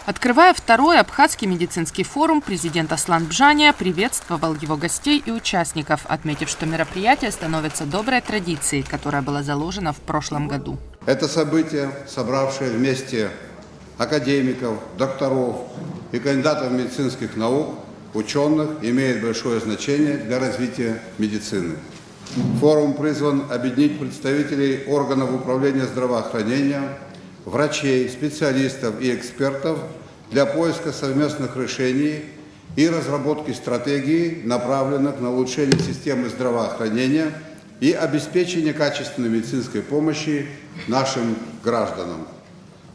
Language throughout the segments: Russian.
Открывая второй Абхазский медицинский форум, президент Аслан Бжания приветствовал его гостей и участников, отметив, что мероприятие становится доброй традицией, которая была заложена в прошлом году. Это событие, собравшее вместе академиков, докторов и кандидатов медицинских наук, ученых, имеет большое значение для развития медицины. Форум призван объединить представителей органов управления здравоохранения, врачей, специалистов и экспертов для поиска совместных решений и разработки стратегий, направленных на улучшение системы здравоохранения и обеспечение качественной медицинской помощи нашим гражданам.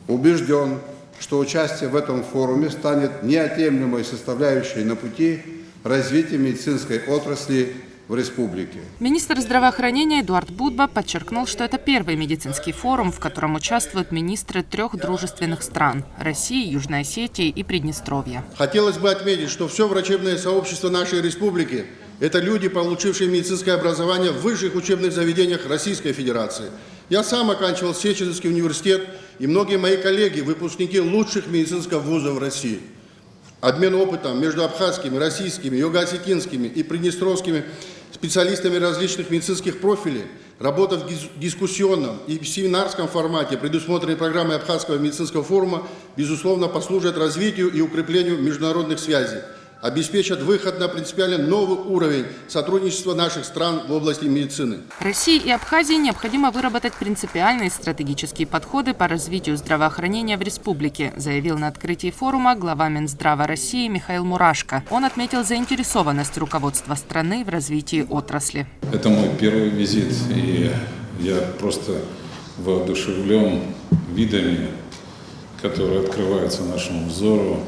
Убежден, что участие в этом форуме станет неотъемлемой составляющей на пути развития медицинской отрасли в республике. Министр здравоохранения Эдуард Будба подчеркнул, что это первый медицинский форум, в котором участвуют министры 3 дружественных стран – России, Южной Осетии и Приднестровья. Хотелось бы отметить, что все врачебное сообщество нашей республики – это люди, получившие медицинское образование в высших учебных заведениях Российской Федерации. Я сам оканчивал Сеченовский университет, и многие мои коллеги – выпускники лучших медицинских вузов России. Обмен опытом между абхазскими, российскими, юго-осетинскими и приднестровскими специалистами различных медицинских профилей, работа в дискуссионном и семинарском формате, предусмотренной программой Абхазского медицинского форума, безусловно, послужат развитию и укреплению международных связей, обеспечат выход на принципиально новый уровень сотрудничества наших стран в области медицины. России и Абхазии необходимо выработать принципиальные стратегические подходы по развитию здравоохранения в республике, заявил на открытии форума глава Минздрава России Михаил Мурашко. Он отметил заинтересованность руководства страны в развитии отрасли. Это мой первый визит, и я просто воодушевлен видами, которые открываются нашему взору,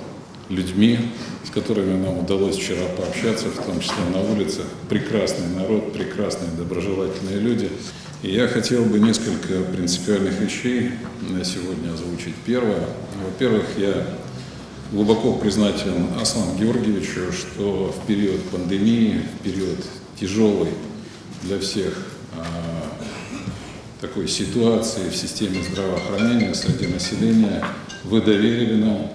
людьми, с которыми нам удалось вчера пообщаться, в том числе на улицах. Прекрасный народ, прекрасные, доброжелательные люди. И я хотел бы несколько принципиальных вещей на сегодня озвучить. Первое. Во-первых, я глубоко признателен Аслану Георгиевичу, что в период пандемии, в период тяжелой для всех такой ситуации в системе здравоохранения среди населения, вы доверили нам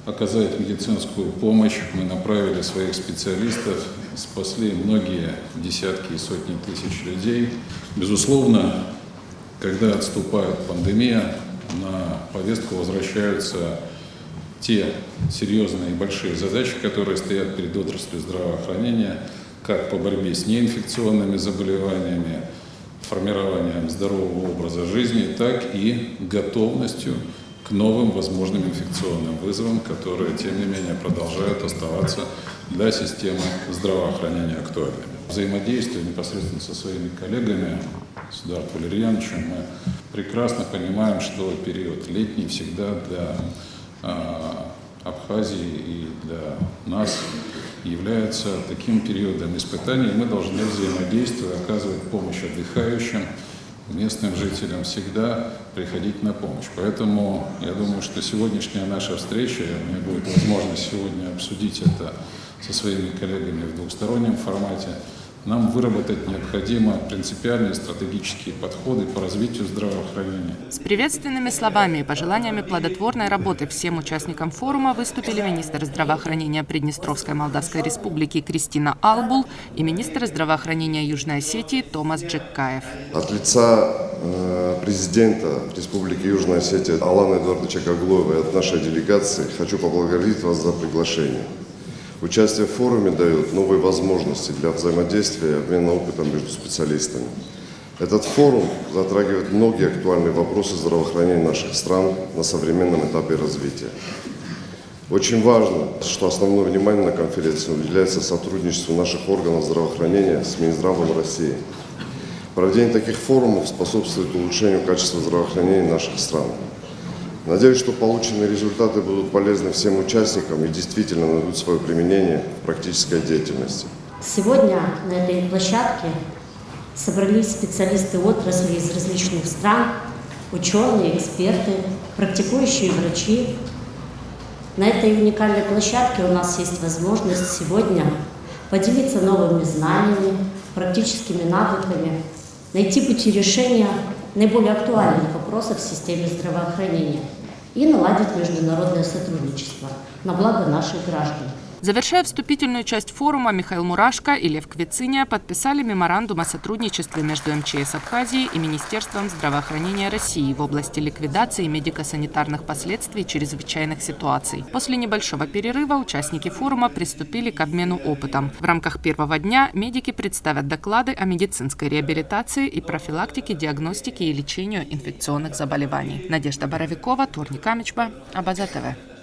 оказать медицинскую помощь. Мы направили своих специалистов, спасли многие десятки и сотни тысяч людей. Безусловно, когда отступает пандемия, на повестку возвращаются те серьезные и большие задачи, которые стоят перед отраслью здравоохранения, как по борьбе с неинфекционными заболеваниями, формированием здорового образа жизни, так и готовностью к новым возможным инфекционным вызовам, которые, тем не менее, продолжают оставаться для системы здравоохранения актуальными. Взаимодействуя непосредственно со своими коллегами, с Эдуардом Валерьяновичем, мы прекрасно понимаем, что период летний всегда для Абхазии и для нас является таким периодом испытаний. Мы должны, взаимодействуя, оказывать помощь отдыхающим, местным жителям, всегда приходить на помощь. Поэтому я думаю, что сегодняшняя наша встреча, у меня будет возможность сегодня обсудить это со своими коллегами в двухстороннем формате, нам выработать необходимо принципиальные стратегические подходы по развитию здравоохранения. С приветственными словами и пожеланиями плодотворной работы всем участникам форума выступили министр здравоохранения Приднестровской Молдавской Республики Кристина Албул и министр здравоохранения Южной Осетии Томас Джеккаев. От лица президента Республики Южная Осетия Алана Эдуардовича Каглоева и от нашей делегации хочу поблагодарить вас за приглашение. Участие в форуме дает новые возможности для взаимодействия и обмена опытом между специалистами. Этот форум затрагивает многие актуальные вопросы здравоохранения наших стран на современном этапе развития. Очень важно, что основное внимание на конференции уделяется сотрудничеству наших органов здравоохранения с Минздравом России. Проведение таких форумов способствует улучшению качества здравоохранения наших стран. Надеюсь, что полученные результаты будут полезны всем участникам и действительно найдут свое применение в практической деятельности. Сегодня на этой площадке собрались специалисты отрасли из различных стран, ученые, эксперты, практикующие врачи. На этой уникальной площадке у нас есть возможность сегодня поделиться новыми знаниями, практическими навыками, найти пути решения наиболее актуальных вопросов в системе здравоохранения. и наладить международное сотрудничество на благо наших граждан. Завершая вступительную часть форума, Михаил Мурашко и Лев Квициния подписали меморандум о сотрудничестве между МЧС Абхазии и Министерством здравоохранения России в области ликвидации медико-санитарных последствий чрезвычайных ситуаций. После небольшого перерыва участники форума приступили к обмену опытом. В рамках первого дня медики представят доклады о медицинской реабилитации и профилактике, диагностике и лечению инфекционных заболеваний. Надежда Боровикова, Турник Амичба, Абаза ТВ.